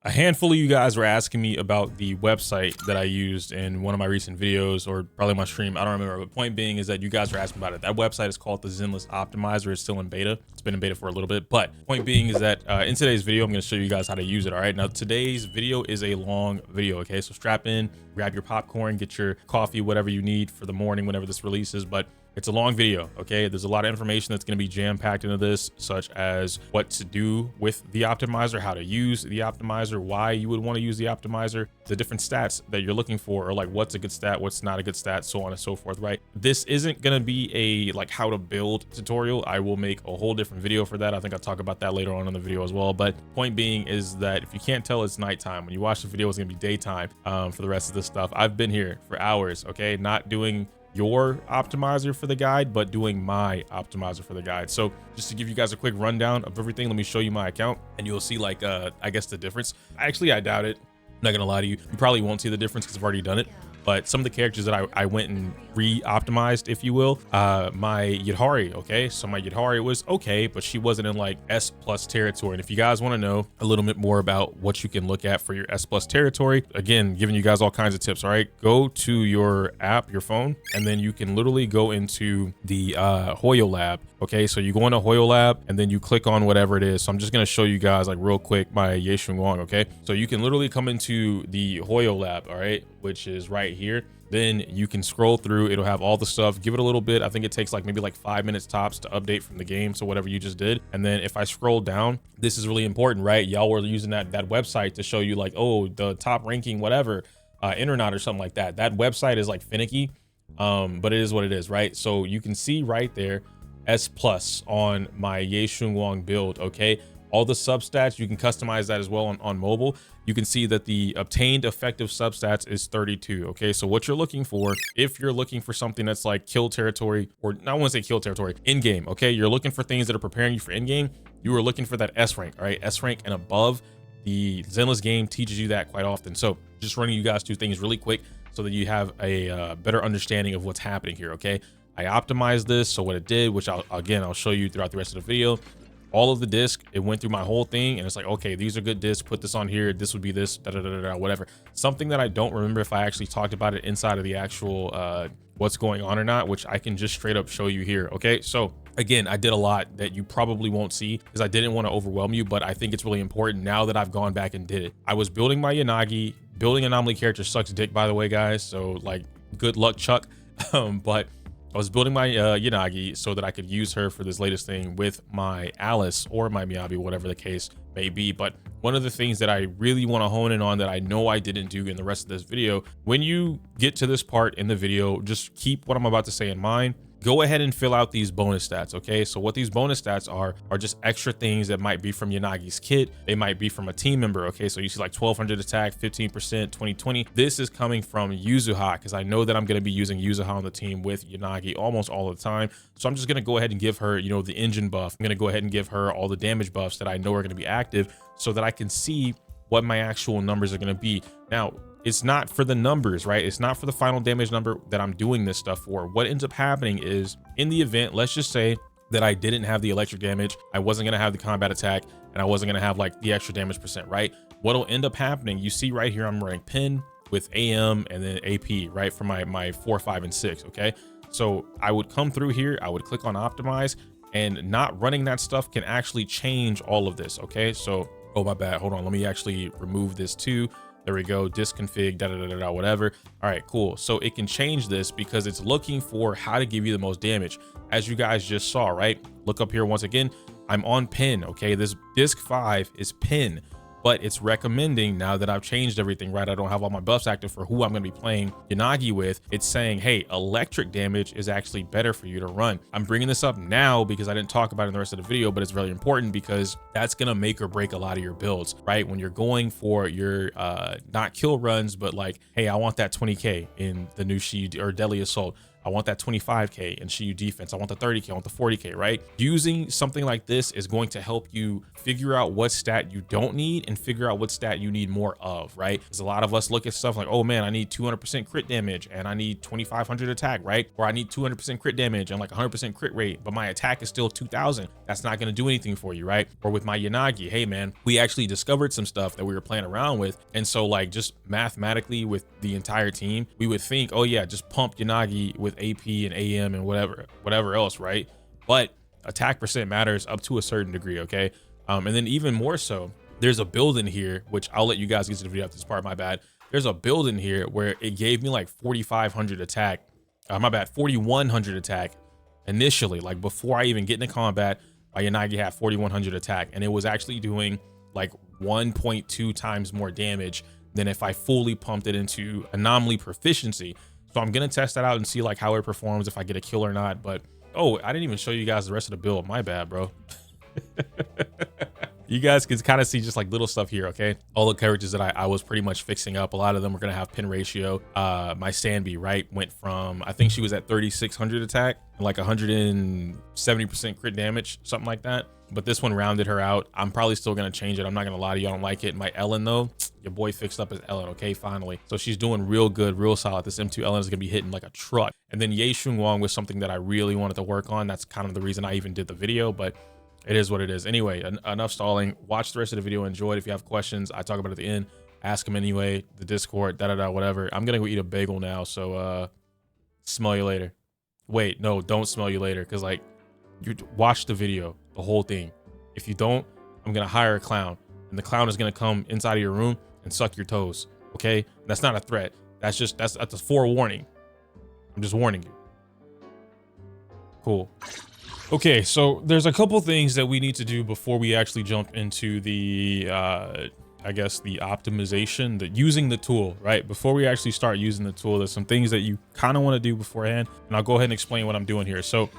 A handful of you guys were asking me about the website that I used in one of my recent videos, or probably my stream. I don't remember. But point being is that you guys were asking about it. That website is called the Zenless Optimizer. It's still in beta. It's been in beta for a little bit. But point being is that in today's video, I'm going to show you guys how to use it. All right. Now, today's video is a long video. Okay. So strap in, grab your popcorn, get your coffee, whatever you need for the morning whenever this releases. But it's a long video, okay? There's a lot of information that's gonna be jam-packed into this, such as what to do with the optimizer, how to use the optimizer, why you would wanna use the optimizer, the different stats that you're looking for, or like what's a good stat, what's not a good stat, so on and so forth, right? This isn't gonna be a like how to build tutorial. I will make a whole different video for that. I think I'll talk about that later on in the video as well. But point being is that if you can't tell, it's nighttime. When you watch the video, it's gonna be daytime for the rest of this stuff. I've been here for hours, okay? Not doing your optimizer for the guide, but doing my optimizer for the guide. So just to give you guys a quick rundown of everything, let me show you my account and you'll see like I guess the difference. Actually, I doubt it. I'm not gonna lie to you. You probably won't see the difference because I've already done it. But some of the characters that I went and re-optimized, if you will, my Yidhari, okay? So my Yidhari was okay, but she wasn't in like S+ territory. And if you guys wanna know a little bit more about what you can look at for your S+ territory, again, giving you guys all kinds of tips, all right? Go to your app, your phone, and then you can literally go into the HoyoLab, okay? So you go into HoyoLab and then you click on whatever it is. So I'm just gonna show you guys like real quick my Yeshun Wong, okay? So you can literally come into the HoyoLab, all right? Which is right here. Then you can scroll through, it'll have all the stuff, give it a little bit. I think it takes like maybe like 5 minutes tops to update from the game. So whatever you just did. And then if I scroll down, this is really important, right? Y'all were using that website to show you like, oh, the top ranking, whatever, internet or something like that. That website is like finicky, but it is what it is, right? So you can see right there, S+ on my Yeshun Wong build, okay? All the substats, you can customize that as well on mobile. You can see that the obtained effective substats is 32. Okay, so what you're looking for, if you're looking for something that's like kill territory, or I want to say kill territory, in game, okay, you're looking for things that are preparing you for in game. You are looking for that S rank, all right, S rank and above. The Zenless game teaches you that quite often. So just running you guys through things really quick so that you have a better understanding of what's happening here. Okay, I optimized this, so what it did, which I'll show you throughout the rest of the video. All of the disc, it went through my whole thing and it's like, okay, these are good discs, put this on here, this would be this, whatever. Something that I don't remember if I actually talked about it inside of the actual what's going on or not, which I can just straight up show you here. Okay, so again, I did a lot that you probably won't see because I didn't want to overwhelm you, but I think it's really important now that I've gone back and did it. I was building my Yanagi. Building anomaly character sucks dick, by the way, guys, so like good luck, Chuck. But I was building my Yanagi so that I could use her for this latest thing with my Alice or my Miyabi, whatever the case may be. But one of the things that I really want to hone in on that I know I didn't do in the rest of this video, when you get to this part in the video, just keep what I'm about to say in mind. Go ahead and fill out these bonus stats, okay? So what these bonus stats are just extra things that might be from Yanagi's kit. They might be from a team member, okay? So you see like 1200 attack, 15%, 2020. This is coming from Yuzuha because I know that I'm going to be using Yuzuha on the team with Yanagi almost all the time. So I'm just going to go ahead and give her, you know, the engine buff. I'm going to go ahead and give her all the damage buffs that I know are going to be active so that I can see what my actual numbers are going to be. Now, it's not for the numbers, right? It's not for the final damage number that I'm doing this stuff for. What ends up happening is in the event, let's just say that I didn't have the electric damage, I wasn't gonna have the combat attack, and I wasn't gonna have like the extra damage percent, right? What'll end up happening, you see right here, I'm running pin with AM and then AP, right? For my 4, 5, and 6, okay? So I would come through here, I would click on optimize, and not running that stuff can actually change all of this, okay? So, oh my bad, hold on, let me actually remove this too. There we go, disconfig, whatever. All right, cool. So it can change this because it's looking for how to give you the most damage. As you guys just saw, right? Look up here once again, I'm on pin, okay? This disc 5 is pin, but it's recommending now that I've changed everything, right? I don't have all my buffs active for who I'm gonna be playing Yanagi with. It's saying, hey, electric damage is actually better for you to run. I'm bringing this up now because I didn't talk about it in the rest of the video, but it's really important because that's gonna make or break a lot of your builds, right? When you're going for your, not kill runs, but like, hey, I want that 20K in the new Shi or Deadly Assault. I want that 25K and Shiyu defense. I want the 30K, I want the 40K, right? Using something like this is going to help you figure out what stat you don't need and figure out what stat you need more of, right? Because a lot of us look at stuff like, oh man, I need 200% crit damage and I need 2,500 attack, right? Or I need 200% crit damage and like 100% crit rate, but my attack is still 2,000. That's not going to do anything for you, right? Or with my Yanagi, hey man, we actually discovered some stuff that we were playing around with. And so like just mathematically with the entire team, we would think, oh yeah, just pump Yanagi with AP and AM and whatever else, right? But attack percent matters up to a certain degree, okay? And then even more so, there's a build in here, which I'll let you guys get to the video after this part, my bad. There's a build in here where it gave me like 4,500 attack, my bad, 4,100 attack initially, like before I even get into combat. My Yanagi had 4,100 attack, and it was actually doing like 1.2 times more damage than if I fully pumped it into anomaly proficiency. So I'm gonna test that out and see like how it performs, if I get a kill or not. But oh, I didn't even show you guys the rest of the build. My bad, bro. You guys can kind of see just like little stuff here, okay? All the characters that I was pretty much fixing up, a lot of them were gonna have pin ratio. My Sanbi, right, went from, I think she was at 3,600 attack and like 170% crit damage, something like that. But this one rounded her out. I'm probably still gonna change it. I'm not gonna lie to you, I don't like it. My Ellen though, your boy fixed up his Ellen, okay, finally. So she's doing real good, real solid. This M2 Ellen is gonna be hitting like a truck. And then Ye Shun Wong was something that I really wanted to work on. That's kind of the reason I even did the video, but it is what it is. Anyway, enough stalling. Watch the rest of the video, enjoy it. If you have questions, I talk about it at the end. Ask them anyway, the Discord, whatever. I'm gonna go eat a bagel now, so smell you later. Wait, no, don't smell you later, because like, you watch the video, the whole thing. If you don't, I'm gonna hire a clown, and the clown is gonna come inside of your room and suck your toes, okay? That's not a threat. That's a forewarning. I'm just warning you. Cool. Okay, so there's a couple things that we need to do before we actually jump into the, I guess the optimization, using the tool, right? Before we actually start using the tool, there's some things that you kind of want to do beforehand, and I'll go ahead and explain what I'm doing here. So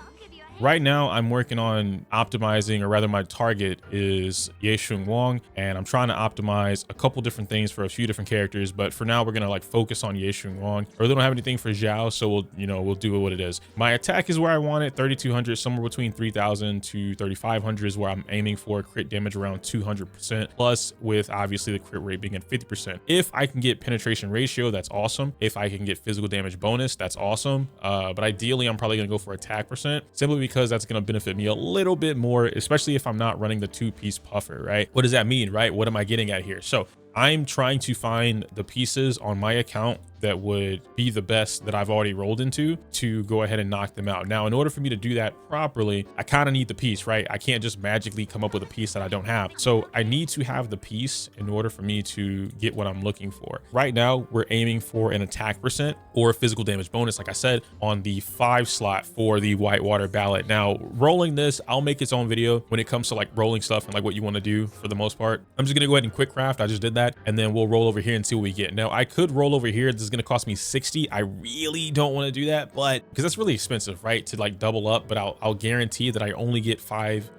right now I'm working on optimizing, or rather my target is Ye Shun Wong, and I'm trying to optimize a couple different things for a few different characters, but for now we're gonna like focus on Ye Shun Wong. Or they don't have anything for Zhao, so we'll do what it is. My attack is where I want it, 3,200, somewhere between 3,000 to 3,500 is where I'm aiming for. Crit damage around 200%, plus with obviously the crit rate being at 50%. If I can get penetration ratio, that's awesome. If I can get physical damage bonus, that's awesome. But ideally I'm probably gonna go for attack percent, simply because that's going to benefit me a little bit more, especially if I'm not running the 2-piece puffer, right? What does that mean, right? What am I getting at here? So I'm trying to find the pieces on my account that would be the best that I've already rolled into to go ahead and knock them out. Now, in order for me to do that properly, I kind of need the piece, right? I can't just magically come up with a piece that I don't have. So I need to have the piece in order for me to get what I'm looking for. Right now, we're aiming for an attack percent or a physical damage bonus, like I said, on the 5 slot for the Whitewater ballot. Now, rolling this, I'll make its own video when it comes to like rolling stuff and like what you want to do for the most part. I'm just going to go ahead and quick craft. I just did that. And then we'll roll over here and see what we get. Now, I could roll over here. This is going to cost me 60. I really don't want to do that, but because that's really expensive, right? To like double up, but I'll guarantee that I only get five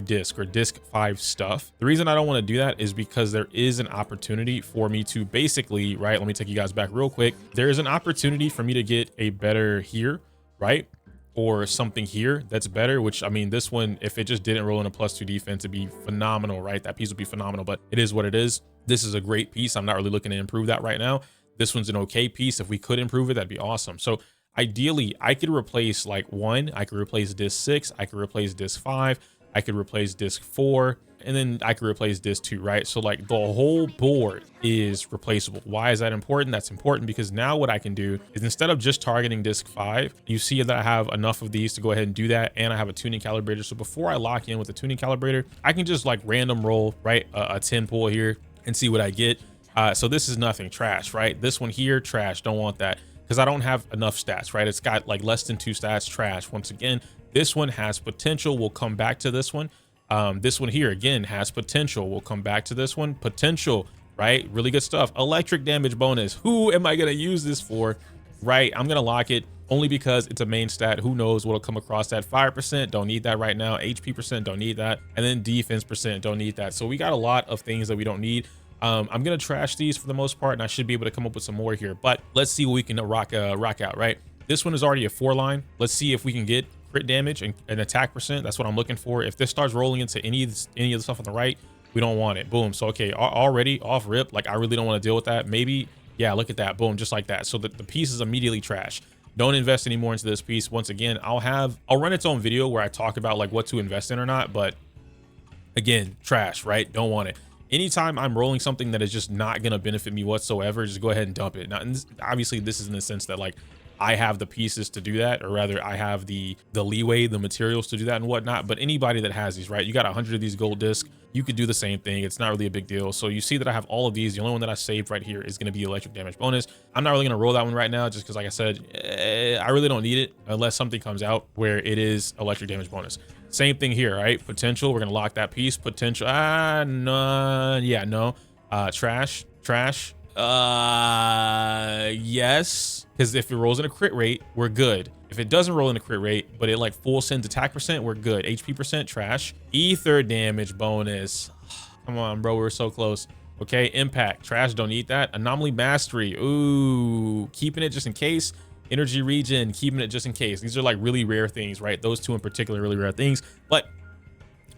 disc or disc 5 stuff. The reason I don't want to do that is because there is an opportunity for me to basically, right? Let me take you guys back real quick. There is an opportunity for me to get a better here, right? Or something here that's better, which I mean, this one, if it just didn't roll in a +2 defense, it'd be phenomenal, right? That piece would be phenomenal, but it is what it is. This is a great piece. I'm not really looking to improve that right now. This one's an okay piece. If we could improve it, that'd be awesome. So ideally, I could replace like 1, I could replace disc 6, I could replace disc 5, I could replace disc 4, and then I could replace disc 2, right? So like the whole board is replaceable. Why is that important? That's important because now what I can do is, instead of just targeting disc 5, you see that I have enough of these to go ahead and do that, and I have a tuning calibrator. So before I lock in with the tuning calibrator, I can just like random roll, right? A 10 pull here and see what I get. So this is nothing, trash, right? This one here, trash, don't want that because I don't have enough stats, right? It's got like less than 2 stats, trash. Once again, this one has potential. We'll come back to this one. This one here, again, has potential. We'll come back to this one. Potential, right? Really good stuff. Electric damage bonus. Who am I going to use this for, right? I'm going to lock it only because it's a main stat. Who knows what'll come across that. 5%, don't need that right now. HP percent, don't need that. And then defense percent, don't need that. So we got a lot of things that we don't need. I'm gonna trash these for the most part, and I should be able to come up with some more here, but let's see what we can rock out, right? This one is already a 4 line. Let's see if we can get crit damage and attack percent. That's what I'm looking for. If this starts rolling into any of the stuff on the right, we don't want it. Boom. So, okay, already off rip. Like, I really don't want to deal with that. Maybe, yeah, look at that. Boom, just like that. So the piece is immediately trash. Don't invest any more into this piece. Once again, I'll run its own video where I talk about like what to invest in or not. But again, trash, right? Don't want it. Anytime I'm rolling something that is just not going to benefit me whatsoever, just go ahead and dump it. Now, and obviously, this is in the sense that like I have the pieces to do that, or rather I have the leeway, the materials to do that and whatnot. But anybody that has these, right? You got 100 of these gold discs, you could do the same thing. It's not really a big deal. So you see that I have all of these. The only one that I saved right here is going to be electric damage bonus. I'm not really going to roll that one right now, just because like I said, I really don't need it unless something comes out where it is electric damage bonus. Same thing here, right? Potential, we're going to lock that piece. Potential, no, yeah, no. Trash. Yes, because if it rolls in a crit rate, we're good. If it doesn't roll in a crit rate, but it like full sends attack percent, we're good. HP percent, trash. Ether damage bonus. Come on, bro, we're so close. Okay, impact, trash, don't need that. Anomaly mastery, ooh, keeping it just in case. Energy regen, keeping it just in case. These are like really rare things, right? Those two in particular, really rare things. But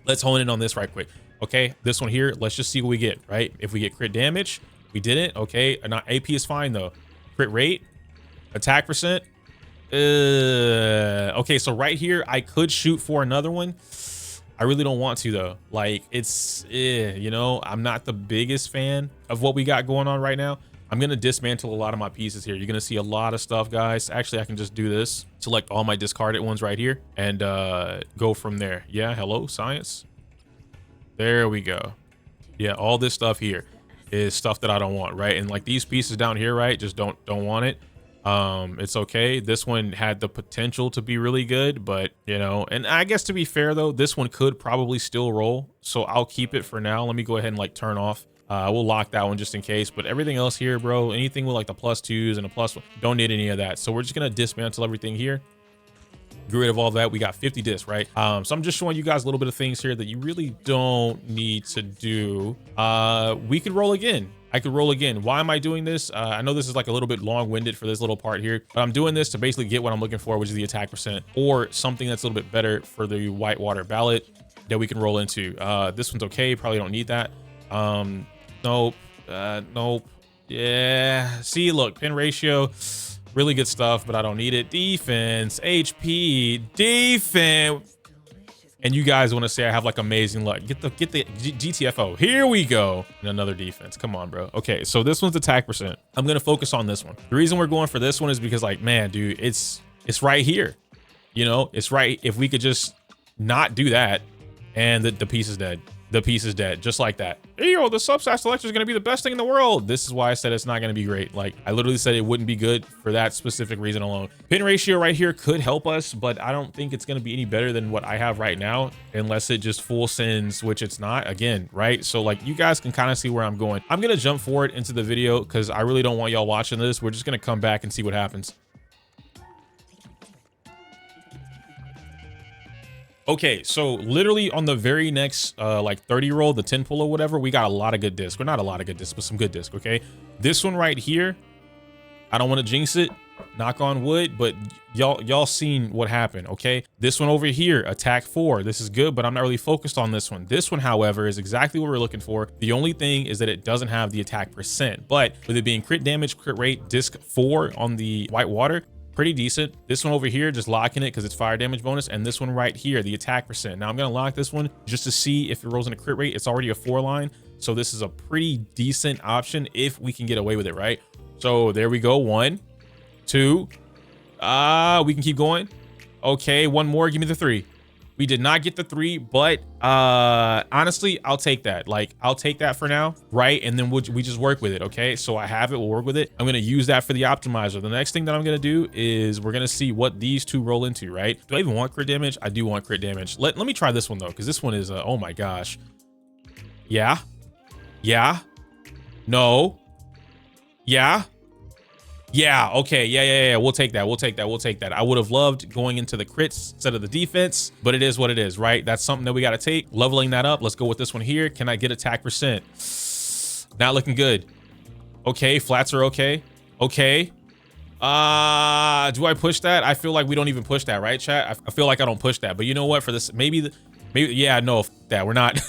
let's hone in on this right quick. Okay, this one here, let's just see what we get, right? If we get crit damage, we didn't. Okay, not AP is fine though. Crit rate, attack percent. Okay, so right here, I could shoot for another one. I really don't want to though. Like it's, you know, I'm not the biggest fan of what we got going on right now. I'm gonna dismantle a lot of my pieces here. You're gonna see a lot of stuff, guys. Actually, I can just do this, select all my discarded ones right here, and go from there. Yeah, hello, science. There we go. Yeah, all this stuff here is stuff that I don't want, right? And like these pieces down here, right, just don't want it. It's okay. This one had the potential to be really good, but you know, and I guess to be fair though, this one could probably still roll, so I'll keep it for now. Let me go ahead and like turn off. We'll lock that one just in case, but everything else here, bro, anything with like the +2s and a +1, don't need any of that. So we're just gonna dismantle everything here, get rid of all that. We got 50 discs, right? So I'm just showing you guys a little bit of things here that you really don't need to do. We could roll again. I could roll again. Why am I doing this? I know this is like a little bit long-winded for this little part here, but I'm doing this to basically get what I'm looking for, which is the attack percent, or something that's a little bit better for the whitewater ballot that we can roll into. This one's okay, probably don't need that. Nope, nope. Yeah, see, look, pin ratio, really good stuff, but I don't need it. Defense, HP, defense. And you guys want to say I have like amazing luck. Get the GTFO. Here we go. And another defense. Come on, bro. Okay, so this one's attack percent. I'm gonna focus on this one. The reason we're going for this one is because like, man, dude, it's right here. You know, it's right. If we could just not do that, and the piece is dead. The piece is dead, just like that. Yo, the substat selector is gonna be the best thing in the world. This is why I said it's not gonna be great. Like I literally said it wouldn't be good for that specific reason alone. Pin ratio right here could help us, but I don't think it's gonna be any better than what I have right now, unless it just full sends, which it's not again, right? So like you guys can kind of see where I'm going. I'm gonna jump forward into the video because I really don't want y'all watching this. We're just gonna come back and see what happens. Okay, so literally on the very next like 30 roll, the 10 pull or whatever, we got a lot of good discs. Well, not a lot of good discs, but some good discs. Okay, this one right here, I don't want to jinx it, knock on wood, but y'all seen what happened. Okay, this one over here, attack 4, this is good, but I'm not really focused on this one. This one, however, is exactly what we're looking for. The only thing is that it doesn't have the attack percent, but with it being crit damage, crit rate, disc 4 on the white water, pretty decent. This one over here, just locking it because it's fire damage bonus, and this one right here, the attack percent. Now I'm gonna lock this one just to see if it rolls in a crit rate. It's already a 4 line, so this is a pretty decent option if we can get away with it, right? So there we go, 1, 2, we can keep going. Okay, one more, give me the 3. We did not get the 3, but honestly, I'll take that. Like, I'll take that for now, right? And then we just work with it, okay? So I have it, we'll work with it. I'm gonna use that for the optimizer. The next thing that I'm gonna do is we're gonna see what these two roll into, right? Do I even want crit damage? I do want crit damage. Let me try this one though, because this one is, oh my gosh. Yeah. Yeah. No. Yeah. Yeah, okay, yeah, we'll take that, we'll take that. I would have loved going into the crits instead of the defense, but it is what it is, right? That's something that we gotta take. Leveling that up, let's go with this one here. Can I get attack percent? Not looking good. Okay, flats are okay. Okay. Do I push that? I feel like we don't even push that, right, chat? I feel like I don't push that, but you know what? For this, maybe, yeah, no, that we're not.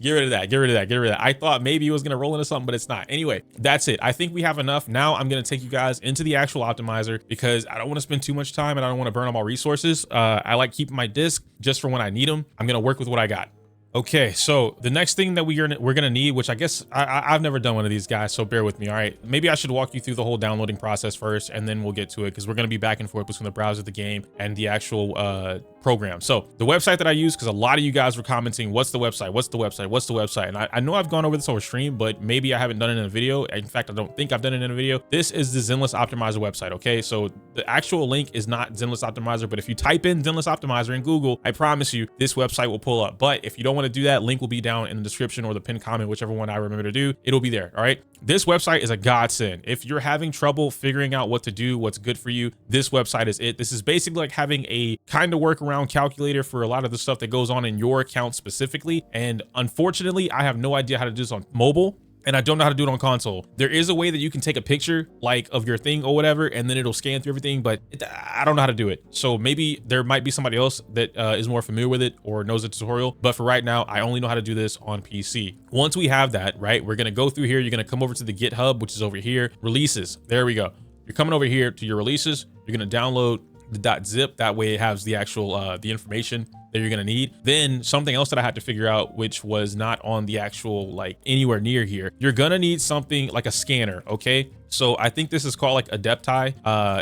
Get rid of that. Get rid of that. Get rid of that. I thought maybe it was going to roll into something, but it's not. Anyway, that's it. I think we have enough. Now I'm going to take you guys into the actual optimizer because I don't want to spend too much time and I don't want to burn all my resources. I like keeping my disk just for when I need them. I'm going to work with what I got. Okay, so the next thing that we're gonna need, which I guess I've never done one of these guys, so bear with me. All right, maybe I should walk you through the whole downloading process first, and then we'll get to it because we're gonna be back and forth between the browser, the game, and the actual program. So the website that I use, because a lot of you guys were commenting, what's the website? What's the website? What's the website? And I know I've gone over this over stream, but maybe I haven't done it in a video. In fact, I don't think I've done it in a video. This is the Zenless Optimizer website. Okay, so the actual link is not Zenless Optimizer, but if you type in Zenless Optimizer in Google, I promise you this website will pull up. But if you don't want to do that, link will be down in the description or the pinned comment, whichever one I remember to do. It'll be there. All right, this website is a godsend. If you're having trouble figuring out what to do, what's good for you, this website is it. This is basically like having a kind of workaround calculator for a lot of the stuff that goes on in your account specifically. And unfortunately, I have no idea how to do this on mobile, and I don't know how to do it on console. There is a way that you can take a picture like of your thing or whatever, and then it'll scan through everything, but I don't know how to do it. So maybe there might be somebody else that is more familiar with it or knows the tutorial. But for right now, I only know how to do this on PC. Once we have that, right, we're gonna go through here. You're gonna come over to the GitHub, which is over here, releases. There we go. You're coming over here to your releases. You're gonna download the .zip. That way it has the actual the information that you're gonna need. Then something else that I had to figure out, which was not on the actual like anywhere near here, you're gonna need something like a scanner. Okay, so I think this is called like Adepti.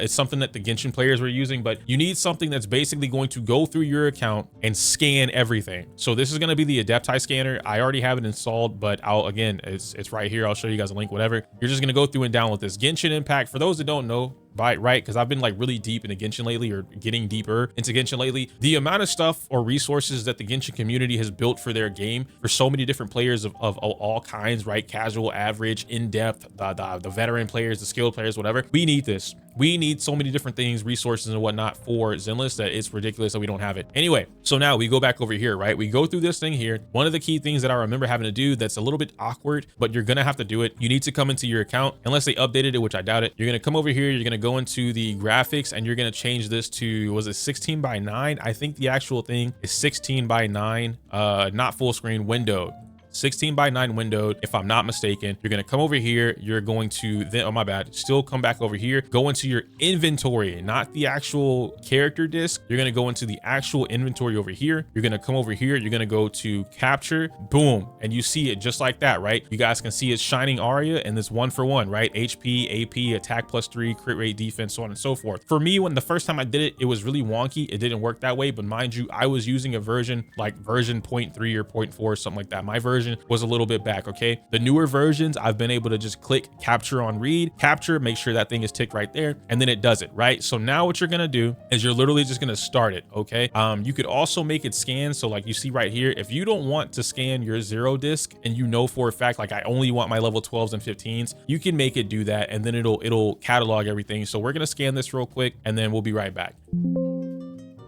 It's something that the Genshin players were using, but you need something that's basically going to go through your account and scan everything. So this is going to be the Adepti scanner. I already have it installed, but it's right here. I'll show you guys a link, whatever. You're just going to go through and download this. Genshin Impact, for those that don't know, right, because I've been like really deep into Genshin lately, or getting deeper into Genshin lately. The amount of stuff or resources that the Genshin community has built for their game, for so many different players of all kinds, right? Casual, average, in-depth, the veteran players, the skilled players, whatever. We need this. We need so many different things, resources and whatnot for Zenless that it's ridiculous that we don't have it. Anyway, so now we go back over here, right? We go through this thing here. One of the key things that I remember having to do that's a little bit awkward, but you're gonna have to do it. You need to come into your account, unless they updated it, which I doubt it. You're gonna come over here, you're gonna go into the graphics, and you're gonna change this to, was it 16 by 9? I think the actual thing is 16 by 9, not full screen, windowed. 16 by 9 windowed, if I'm not mistaken. You're gonna come over here, you're going to then, oh my bad, still come back over here, go into your inventory, not the actual character disc. You're gonna go into the actual inventory over here. You're gonna come over here, you're gonna go to capture, boom, and you see it just like that, right? You guys can see it's shining Aria, and this 1-for-1, right? HP, AP, attack +3, crit rate, defense, so on and so forth. For me, when the first time I did it, it was really wonky. It didn't work that way, but mind you, I was using a version like version 0.3 or 0.4, something like that. My version was a little bit back. Okay, the newer versions, I've been able to just click capture on read, capture, make sure that thing is ticked right there, and then it does it, right? So now what you're gonna do is you're literally just gonna start it. Okay, you could also make it scan. So like you see right here, if you don't want to scan your 0 disc and you know for a fact like I only want my level 12s and 15s, you can make it do that, and then it'll catalog everything. So we're gonna scan this real quick and then we'll be right back.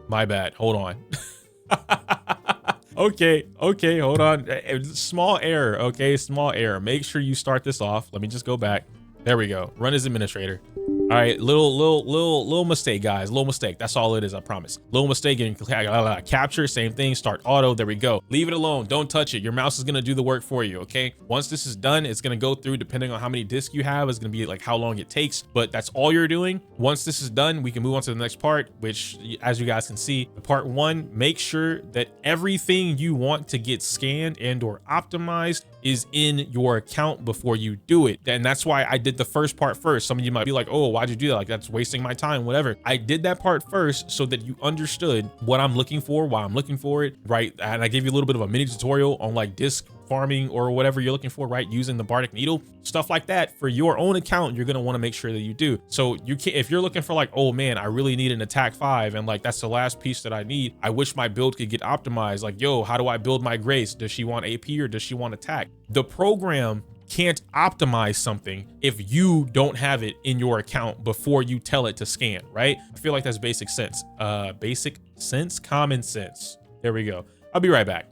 My bad, hold on. Okay, hold on. Small error, okay, small error. Make sure you start this off. Let me just go back. There we go. Run as administrator. All right, little mistake, guys. Little mistake. That's all it is, I promise. Little mistake and capture, same thing. Start auto. There we go. Leave it alone. Don't touch it. Your mouse is gonna do the work for you. Okay. Once this is done, it's gonna go through. Depending on how many discs you have, it's gonna be like how long it takes. But that's all you're doing. Once this is done, we can move on to the next part, which, as you guys can see, the part 1. Make sure that everything you want to get scanned and/or optimized is in your account before you do it. And that's why I did the first part first. Some of you might be like, oh, why'd you do that? Like, that's wasting my time, whatever. I did that part first so that you understood what I'm looking for, why I'm looking for it, right? And I gave you a little bit of a mini tutorial on like disc farming or whatever you're looking for, right? Using the Bardic Needle, stuff like that. For your own account, you're gonna want to make sure that you do. So you can't, if you're looking for like, oh man, I really need an attack 5 and like that's the last piece that I need, I wish my build could get optimized. Like, yo, how do I build my Grace? Does she want AP or does she want attack? The program can't optimize something if you don't have it in your account before you tell it to scan, right? I feel like that's basic sense. Basic sense, common sense. There we go. I'll be right back.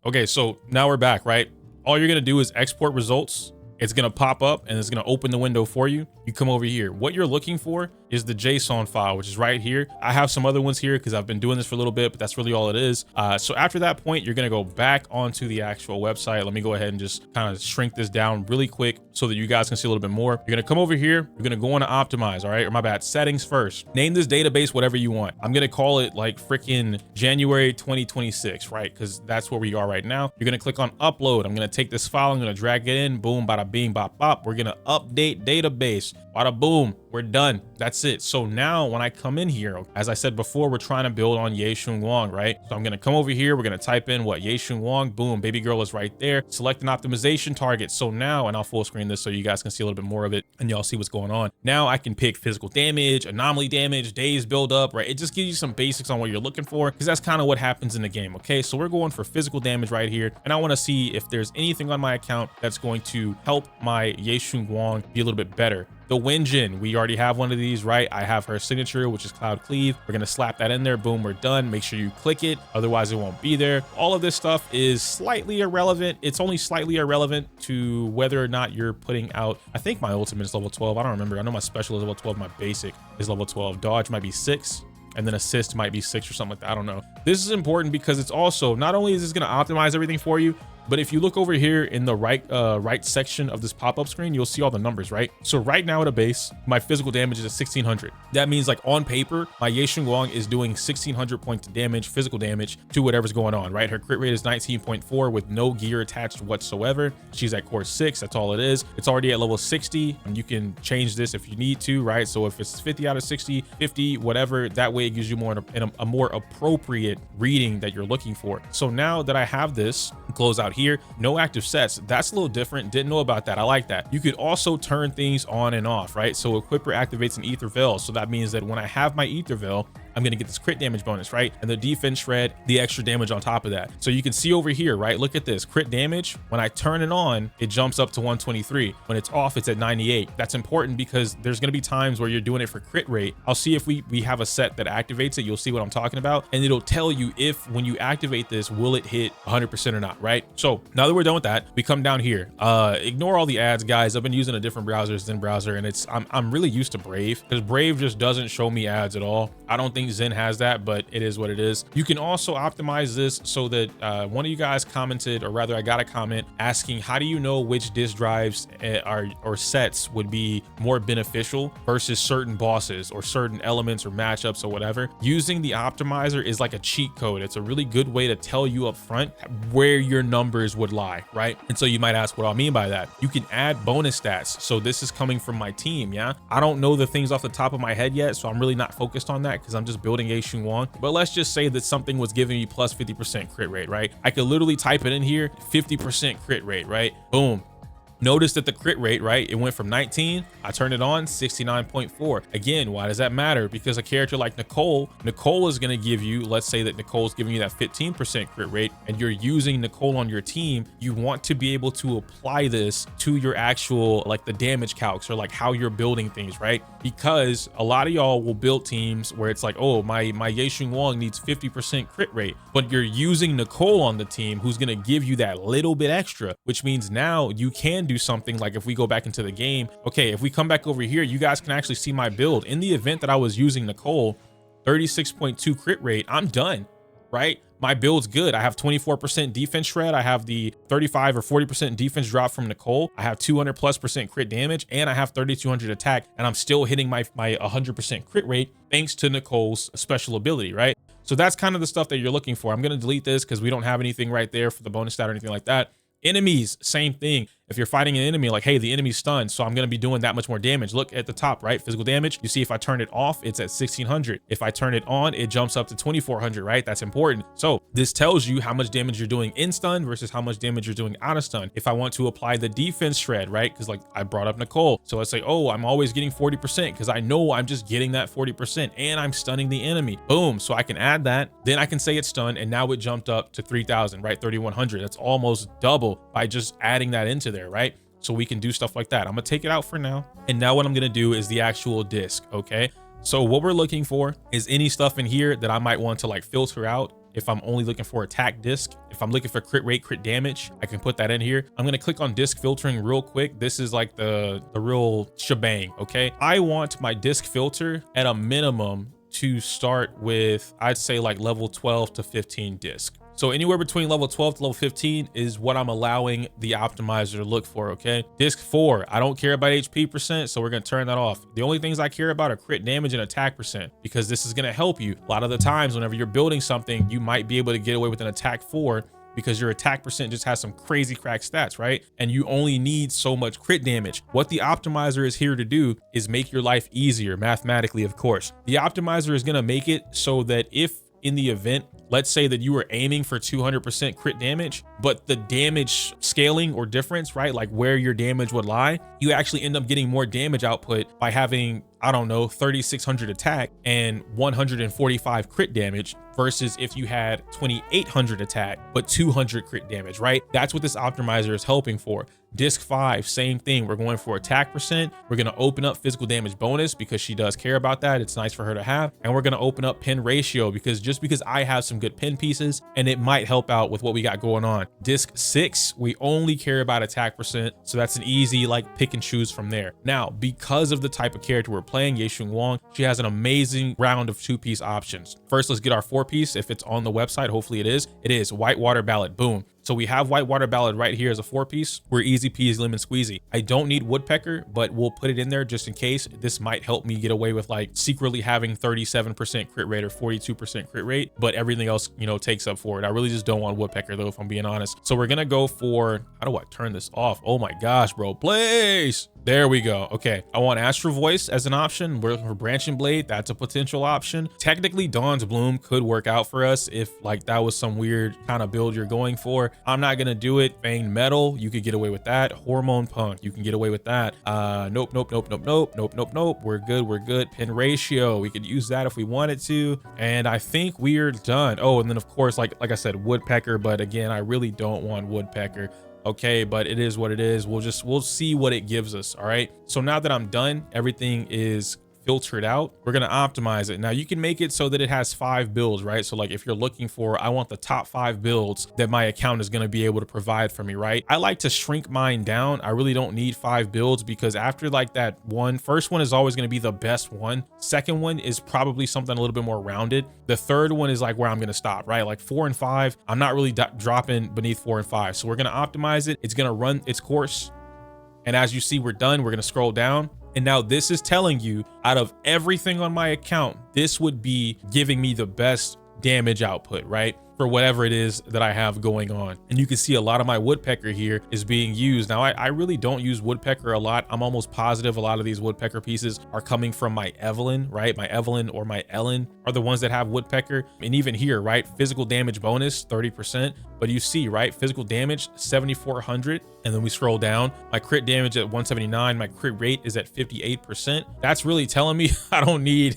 Okay, so now we're back, right? All you're gonna do is export results. It's gonna pop up and it's gonna open the window for you. You come over here. What you're looking for is the JSON file, which is right here. I have some other ones here because I've been doing this for a little bit, but that's really all it is. So after that point, you're gonna go back onto the actual website. Let me go ahead and just kind of shrink this down really quick so that you guys can see a little bit more. You're gonna come over here. You're gonna go on to optimize, all right? Or my bad, settings first. Name this database whatever you want. I'm gonna call it like freaking January 2026, right? Because that's where we are right now. You're gonna click on upload. I'm gonna take this file. I'm gonna drag it in. Boom, bada bing, bop, bop. We're gonna update database. Bada boom, we're done. That's it. So now when I come in here, as I said before, we're trying to build on Yeshun Wang, right? So I'm gonna come over here. We're gonna type in what Yeshun Wang. Boom, baby girl is right there. Select an optimization target. So now, and I'll full screen this so you guys can see a little bit more of it and y'all see what's going on. Now I can pick physical damage, anomaly damage, days build up, right? It just gives you some basics on what you're looking for because that's kind of what happens in the game. Okay, so we're going for physical damage right here, and I want to see if there's anything on my account that's going to help my Yeshun Wang be a little bit better. The Wenjin, we already have one of these, right? I have her signature, which is Cloud Cleave. We're gonna slap that in there. Boom, we're done. Make sure you click it, otherwise it won't be there. All of this stuff is slightly irrelevant. It's only slightly irrelevant to whether or not you're putting out, I think my ultimate is level 12. I don't remember. I know my special is level 12. My basic is level 12. Dodge might be 6. And then assist might be 6 or something like that. I don't know. This is important because it's also, not only is this gonna optimize everything for you, but if you look over here in the right section of this pop-up screen, you'll see all the numbers, right? So right now at a base, my physical damage is at 1600. That means like on paper, my Yeshun Wang is doing 1600 points of damage, physical damage to whatever's going on, right? Her crit rate is 19.4 with no gear attached whatsoever. She's at core 6, that's all it is. It's already at level 60, and you can change this if you need to, right? So if it's 50 out of 60, 50, whatever, that way it gives you a more appropriate reading that you're looking for. So now that I have this, close out here, no active sets. That's a little different. Didn't know about that. I like that. You could also turn things on and off, right? So Equipper activates an Ether Veil. So that means that when I have my Ether Veil, I'm going to get this crit damage bonus, right? And the defense shred, the extra damage on top of that. So you can see over here, right? Look at this crit damage. When I turn it on, it jumps up to 123. When it's off, it's at 98. That's important because there's going to be times where you're doing it for crit rate. I'll see if we have a set that activates it. You'll see what I'm talking about. And it'll tell you if when you activate this, will it hit 100% or not, right? So now that we're done with that, we come down here. Ignore all the ads, guys. I've been using a different browser, Zen browser, and I'm really used to Brave because Brave just doesn't show me ads at all. I don't think Zen has that, but it is what it is. You can also optimize this so that one of you guys commented, or rather I got a comment asking, how do you know which disk drives or sets would be more beneficial versus certain bosses or certain elements or matchups or whatever? Using the optimizer is like a cheat code. It's a really good way to tell you up front where your numbers would lie, right? And so you might ask what I mean by that. You can add bonus stats. So this is coming from my team, yeah? I don't know the things off the top of my head yet, so I'm really not focused on that because I'm just building Yeshun Wang. But let's just say that something was giving me plus 50% crit rate, right? I could literally type it in here, 50% crit rate, right? Boom. Notice that the crit rate, right? It went from 19, I turned it on, 69.4. Again, why does that matter? Because a character like Nicole is gonna give you, let's say that Nicole's giving you that 15% crit rate and you're using Nicole on your team, you want to be able to apply this to your actual, like the damage calcs or like how you're building things, right? Because a lot of y'all will build teams where it's like, oh, my Yeshun Wang needs 50% crit rate, but you're using Nicole on the team who's gonna give you that little bit extra, which means now you can do something like if we go back into the game, okay, if we come back over here, you guys can actually see my build. In the event that I was using Nicole, 36.2 crit rate, I'm done, right? My build's good. I have 24% defense shred. I have the 35 or 40% defense drop from Nicole. I have 200+% crit damage, and I have 3200 attack, and I'm still hitting my 100% crit rate thanks to Nicole's special ability, right? So that's kind of the stuff that you're looking for. I'm going to delete this because we don't have anything right there for the bonus stat or anything like that. Enemies, same thing. If you're fighting an enemy, like, hey, the enemy's stunned, so I'm going to be doing that much more damage. Look at the top, right? Physical damage. You see if I turn it off, it's at 1600. If I turn it on, it jumps up to 2400, right? That's important. So this tells you how much damage you're doing in stun versus how much damage you're doing out of stun. If I want to apply the defense shred, right? Because like I brought up Nicole. So let's say, oh, I'm always getting 40% because I know I'm just getting that 40% and I'm stunning the enemy. Boom. So I can add that. Then I can say it's stunned, and now it jumped up to 3000, right? 3100. That's almost double by just adding that into there, right? So we can do stuff like that. I'm gonna take it out for now. And now what I'm gonna do is the actual disc, okay? So what we're looking for is any stuff in here that I might want to like filter out If I'm only looking for attack disc, if I'm looking for crit rate, crit damage, I can put that in here. I'm gonna click on disc filtering real quick. This is like the real shebang, okay? I want my disc filter at a minimum to start with, I'd say like level 12 to 15 disc. So anywhere between level 12 to level 15 is what I'm allowing the optimizer to look for, okay? Disc 4, I don't care about HP percent, so we're gonna turn that off. The only things I care about are crit damage and attack percent, because this is gonna help you. A lot of the times whenever you're building something, you might be able to get away with an attack 4 because your attack percent just has some crazy crack stats, right? And you only need so much crit damage. What the optimizer is here to do is make your life easier, mathematically, of course. The optimizer is gonna make it so that if in the event, let's say that you were aiming for 200% crit damage, but the damage scaling or difference, right? Like where your damage would lie, you actually end up getting more damage output by having, I don't know, 3,600 attack and 145 crit damage versus if you had 2,800 attack, but 200 crit damage, right? That's what this optimizer is helping for. Disc 5, same thing. We're going for attack percent. We're going to open up physical damage bonus because she does care about that. It's nice for her to have. And we're going to open up pin ratio because just because I have some good pin pieces and it might help out with what we got going on. Disc 6, we only care about attack percent. So that's an easy like pick and choose from there. Now, because of the type of character we're playing, Yeshung Wong, she has an amazing round of 2-piece options. First, let's get our 4-piece. If it's on the website, hopefully it is. It is Whitewater Ballad. Boom. So we have Whitewater Ballad right here as a 4-piece. We're easy peasy lemon squeezy. I don't need Woodpecker, but we'll put it in there just in case. This might help me get away with like secretly having 37% crit rate or 42% crit rate, but everything else, you know, takes up for it. I really just don't want Woodpecker though, if I'm being honest. So we're gonna go for, how do I turn this off? Oh my gosh, bro, please. There we go. Okay, I want Astral Voice as an option. We're looking for Branching Blade. That's a potential option. Technically, Dawn's Bloom could work out for us if like that was some weird kind of build you're going for. I'm not gonna do it. Fanged Metal, you could get away with that. Hormone Punk, you can get away with that. Nope. We're good. Pin ratio, we could use that if we wanted to. And I think we're done. Oh, and then of course, like I said, Woodpecker, but again, I really don't want Woodpecker. Okay, but it is what it is. We'll see what it gives us. All right, so now that I'm done, everything is filtered out. We're gonna optimize it. Now you can make it so that it has 5 builds, right? So like if you're looking for, I want the top 5 builds that my account is gonna be able to provide for me, right? I like to shrink mine down. I really don't need 5 builds because after like that first one is always gonna be the best one. Second one is probably something a little bit more rounded. The third one is like where I'm gonna stop, right? Like 4 and 5, I'm not really dropping beneath 4 and 5. So we're gonna optimize it. It's gonna run its course. And as you see, we're done. We're gonna scroll down. And now this is telling you out of everything on my account, this would be giving me the best damage output, right? For whatever it is that I have going on. And you can see a lot of my Woodpecker here is being used. Now, I really don't use Woodpecker a lot. I'm almost positive a lot of these Woodpecker pieces are coming from my Evelyn, right? My Evelyn or my Ellen are the ones that have Woodpecker. And even here, right? Physical damage bonus, 30%. But you see, right? Physical damage, 7,400. And then we scroll down. My crit damage at 179. My crit rate is at 58%. That's really telling me I don't need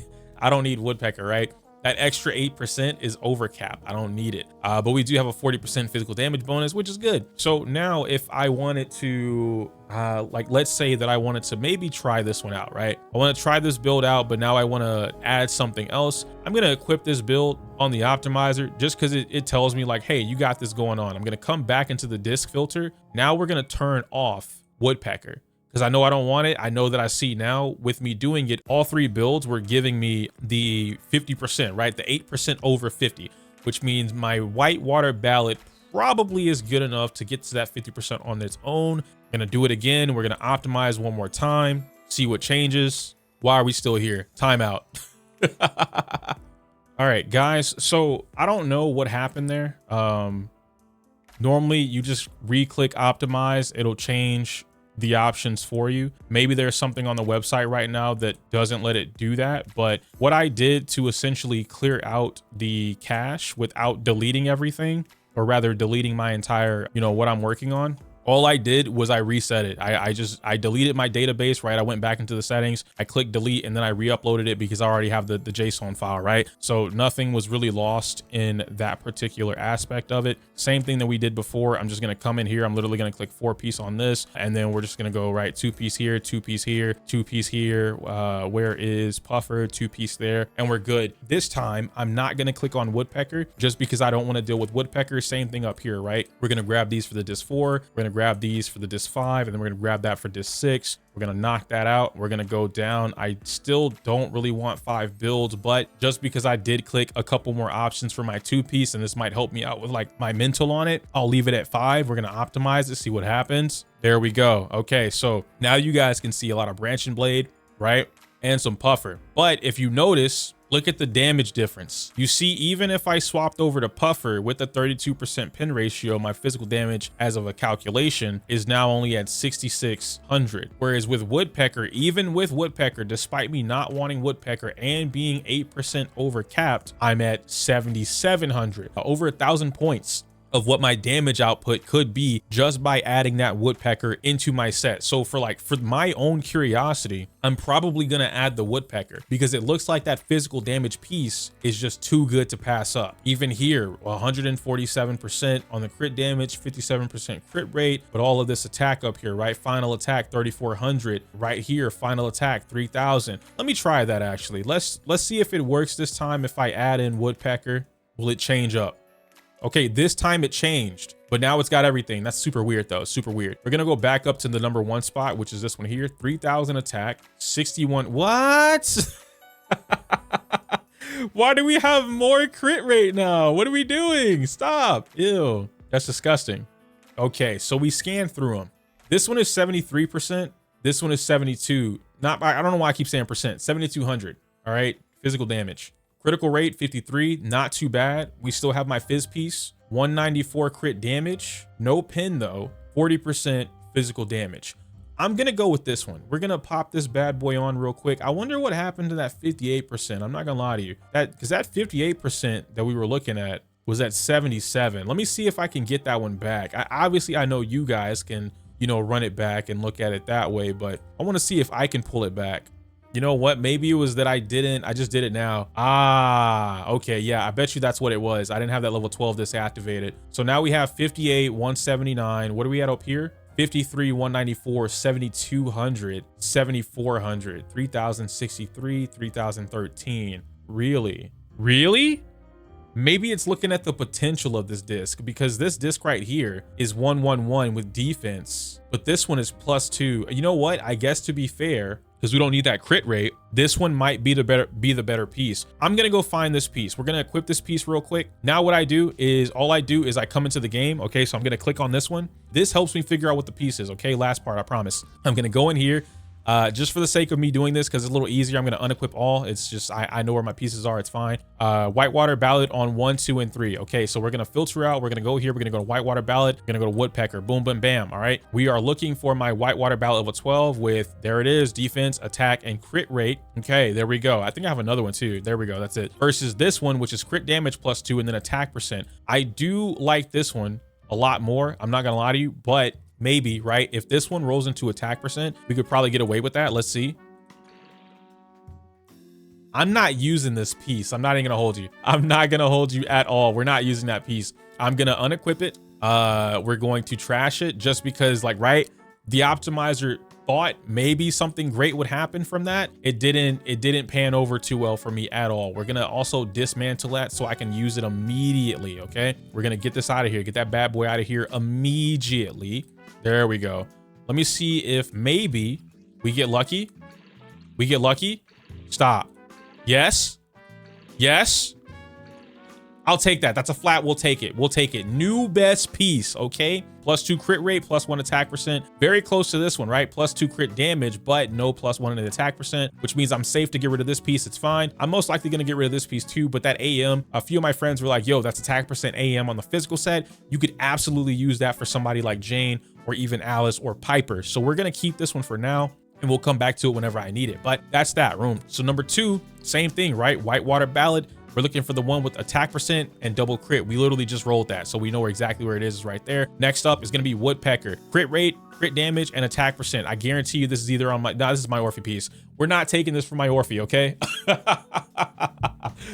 Woodpecker, right? That extra 8% is overcap. I don't need it. But we do have a 40% physical damage bonus, which is good. So now if I wanted to, like, let's say that I wanted to maybe try this one out, right? I want to try this build out, but now I want to add something else. I'm going to equip this build on the optimizer just because it tells me like, hey, you got this going on. I'm going to come back into the disc filter. Now we're going to turn off Woodpecker, because I know I don't want it. I know that I see now with me doing it, all 3 builds were giving me the 50%, right? The 8% over 50, which means my Whitewater Ballad probably is good enough to get to that 50% on its own. Gonna do it again. We're gonna optimize one more time, see what changes. Why are we still here? Timeout. All right, guys. So I don't know what happened there. Normally you just re-click optimize. It'll change the options for you. Maybe there's something on the website right now that doesn't let it do that. But what I did to essentially clear out the cache without deleting everything, or rather deleting my entire, you know, what I'm working on, All I did was I reset it. I deleted my database, right? I went back into the settings, I clicked delete, and then I re-uploaded it because I already have the JSON file, right? So nothing was really lost in that particular aspect of it. Same thing that we did before. I'm just gonna come in here. I'm literally gonna click 4-piece on this, and then we're just gonna go right 2-piece here, 2-piece here, 2-piece here. Where is puffer? 2-piece there, and we're good. This time, I'm not gonna click on woodpecker just because I don't want to deal with woodpecker. Same thing up here, right? We're gonna grab these for the disk 4. We're gonna grab these for the disk 5, and then we're gonna grab that for disk 6. We're gonna knock that out. We're gonna go down. I still don't really want 5 builds, but just because I did click a couple more options for my 2-piece, and this might help me out with like my mental on it, I'll leave it at 5. We're gonna optimize it, see what happens. There we go. Okay, so now you guys can see a lot of branching blade, right? And some puffer. But if you notice, look at the damage difference. You see, even if I swapped over to puffer with the 32% pin ratio, my physical damage as of a calculation is now only at 6,600. Whereas with woodpecker, even with woodpecker, despite me not wanting woodpecker and being 8% over capped, I'm at 7,700, over 1,000 points of what my damage output could be just by adding that woodpecker into my set. So for my own curiosity, I'm probably gonna add the woodpecker because it looks like that physical damage piece is just too good to pass up. Even here, 147% on the crit damage, 57% crit rate, but all of this attack up here, right? Final attack 3,400, right here, final attack 3,000. Let me try that actually. Let's see if it works this time. If I add in woodpecker, will it change up? Okay, this time it changed, but now it's got everything. That's super weird though, super weird. We're gonna go back up to the number 1 spot, which is this one here, 3,000 attack, 61, what? Why do we have more crit rate now? What are we doing? Stop, ew, that's disgusting. Okay, so we scanned through them. This one is 73%, this one is 72. I don't know why I keep saying percent, 7,200, all right, physical damage. Critical rate 53, not too bad. We still have my fizz piece, 194 crit damage, no pin though, 40% physical damage. I'm gonna go with this one. We're gonna pop this bad boy on real quick. I wonder what happened to that 58%. I'm not gonna lie to you, because that 58% that we were looking at was at 77. Let me see if I can get that one back. Obviously I know you guys can, you know, run it back and look at it that way, but I want to see if I can pull it back. You know what? Maybe it was that I just did it now. Ah, okay. Yeah, I bet you that's what it was. I didn't have that level 12 disactivated. So now we have 58, 179. What are we at up here? 53, 194, 7,200, 7,400, 3,063, 3,013. Really? Really? Maybe it's looking at the potential of this disc, because this disc right here is 111 with defense, but this one is +2. You know what? I guess to be fair, because we don't need that crit rate, this one might be the better piece. I'm gonna go find this piece. We're gonna equip this piece real quick. Now what I do is, all I do is I come into the game. Okay, so I'm gonna click on this one. This helps me figure out what the piece is. Okay, last part, I promise. I'm gonna go in here. Just for the sake of me doing this, because it's a little easier, I'm going to unequip all. It's just, I know where my pieces are. It's fine. Whitewater ballad on 1, 2, and 3. Okay, so we're going to filter out. We're going to go here. We're going to go to whitewater ballad. We're going to go to woodpecker. Boom, boom, bam. All right. We are looking for my whitewater ballad level 12 with, there it is, defense, attack, and crit rate. Okay, there we go. I think I have another one too. There we go. That's it. Versus this one, which is crit damage +2 and then attack %. I do like this one a lot more. I'm not going to lie to you, but maybe, right? If this one rolls into attack %, we could probably get away with that. Let's see. I'm not using this piece. I'm not even gonna hold you. I'm not gonna hold you at all. We're not using that piece. I'm gonna unequip it. We're going to trash it just because, like, right? The optimizer thought maybe something great would happen from that. It didn't pan over too well for me at all. We're gonna also dismantle that so I can use it immediately. Okay, we're gonna get this out of here, get that bad boy out of here immediately. There we go. Let me see if maybe we get lucky. We get lucky. Stop. Yes. Yes. I'll take that. That's a flat. We'll take it. We'll take it. New best piece. Okay. +2 crit rate, +1 attack %. Very close to this one, right? +2 crit damage, but no +1 in the attack %, which means I'm safe to get rid of this piece. It's fine. I'm most likely going to get rid of this piece too, but that AM, a few of my friends were like, yo, that's attack % AM on the physical set. You could absolutely use that for somebody like Jane or even Alice or Piper. So we're going to keep this one for now, and we'll come back to it whenever I need it. But that's that room. So number 2, same thing, right? Whitewater ballad, We're looking for the one with attack percent and double crit. We literally just rolled that, so we know exactly where it is right there. Next up is gonna be woodpecker. Crit rate, crit damage, and attack percent. I guarantee you this is either on my, no, this is my Orphe piece. We're not taking this from my Orphe, okay?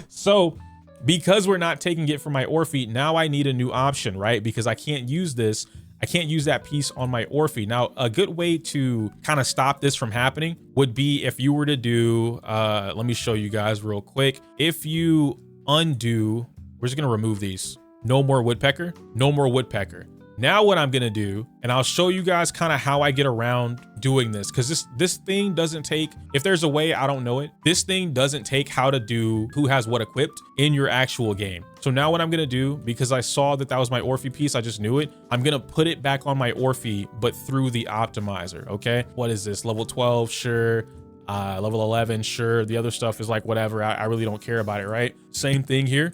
So because we're not taking it from my Orphe, now I need a new option, right? Because I can't use this. I can't use that piece on my Orphe. Now, a good way to kind of stop this from happening would be if you were to do, let me show you guys real quick. If you undo, we're just gonna remove these. No more woodpecker, no more woodpecker. Now what I'm gonna do, and I'll show you guys kind of how I get around doing this, because this thing doesn't take, if there's a way, I don't know it. This thing doesn't take how to do who has what equipped in your actual game. So now what I'm gonna do, because I saw that that was my Orphe piece, I just knew it. I'm gonna put it back on my Orphe, but through the optimizer, okay? What is this, level 12, sure. Level 11, sure. The other stuff is like whatever, I really don't care about it, right? Same thing here.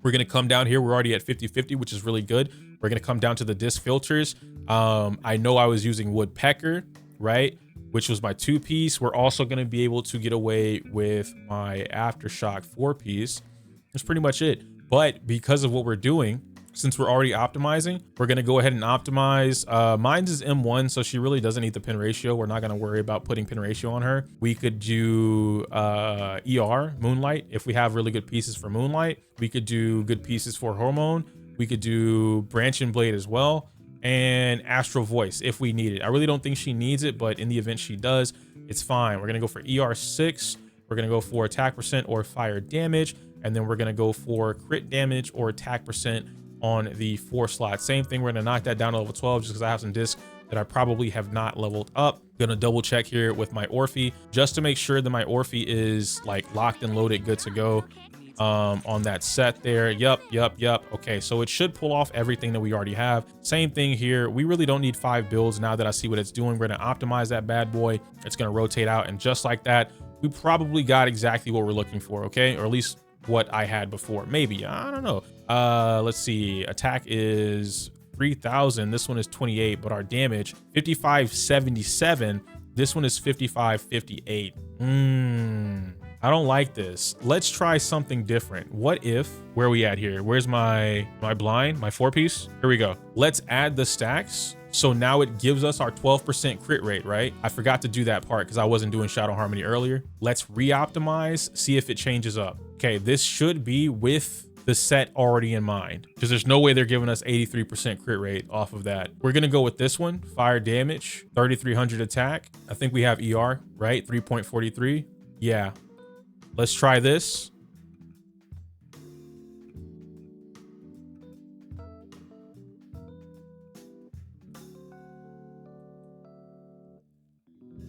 We're gonna come down here, we're already at 50-50, which is really good. We're gonna come down to the disc filters. I know I was using woodpecker, right? Which was my 2-piece. We're also gonna be able to get away with my aftershock 4-piece. That's pretty much it. But because of what we're doing, since we're already optimizing, we're gonna go ahead and optimize. Mine's is M1, so she really doesn't need the pin ratio. We're not gonna worry about putting pin ratio on her. We could do ER, Moonlight, if we have really good pieces for Moonlight. We could do good pieces for Hormone. We could do Branch and Blade as well, and Astral Voice if we need it. I really don't think she needs it, but in the event she does, it's fine. We're gonna go for ER6. We're gonna go for attack percent or fire damage, and then we're gonna go for crit damage or attack percent on the 4 slot. Same thing, we're gonna knock that down to level 12 just because I have some discs that I probably have not leveled up. Gonna double check here with my Orphe just to make sure that my Orphe is like locked and loaded, good to go. On that set there. Yep. Okay, so it should pull off everything that we already have. Same thing here. We really don't need 5 builds now that I see what it's doing. We're gonna optimize that bad boy. It's gonna rotate out, and just like that, we probably got exactly what we're looking for, okay? Or at least what I had before. Maybe, I don't know. Let's see, attack is 3,000. This one is 28, but our damage 5577. This one is 5558. I don't like this. Let's try something different. What if, where are we at here? Where's my blind, my 4-piece? Here we go. Let's add the stacks. So now it gives us our 12% crit rate, right? I forgot to do that part because I wasn't doing Shadow Harmony earlier. Let's re-optimize, see if it changes up. Okay, this should be with the set already in mind, because there's no way they're giving us 83% crit rate off of that. We're gonna go with this one, fire damage, 3,300 attack. I think we have ER, right? 3.43, yeah. Let's try this.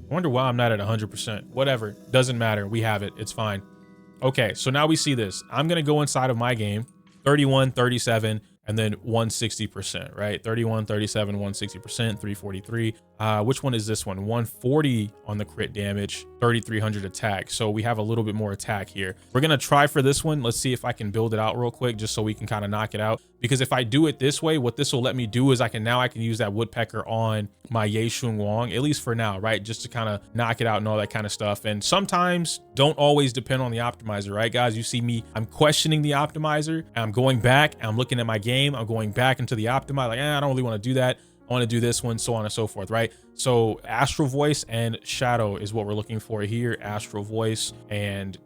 I wonder why I'm not at 100%. Whatever, doesn't matter. We have it, it's fine. Okay, so now we see this. I'm gonna go inside of my game, 31, 37, and then 160%, right? 31, 37, 160%, 343. Which one is this one? 140 on the crit damage, 3,300 attack. So we have a little bit more attack here. We're gonna try for this one. Let's see if I can build it out real quick just so we can kind of knock it out. Because if I do it this way, what this will let me do is I can use that woodpecker on my Ye Shun Wang, at least for now, right? Just to kind of knock it out and all that kind of stuff. And sometimes don't always depend on the optimizer, right, guys? You see me, I'm questioning the optimizer, and I'm going back and I'm looking at my game. I'm going back into the optimizer, like, I don't really want to do that. I want to do this one, so on and so forth, right? So Astral Voice and Shadow is what we're looking for here. Astral Voice and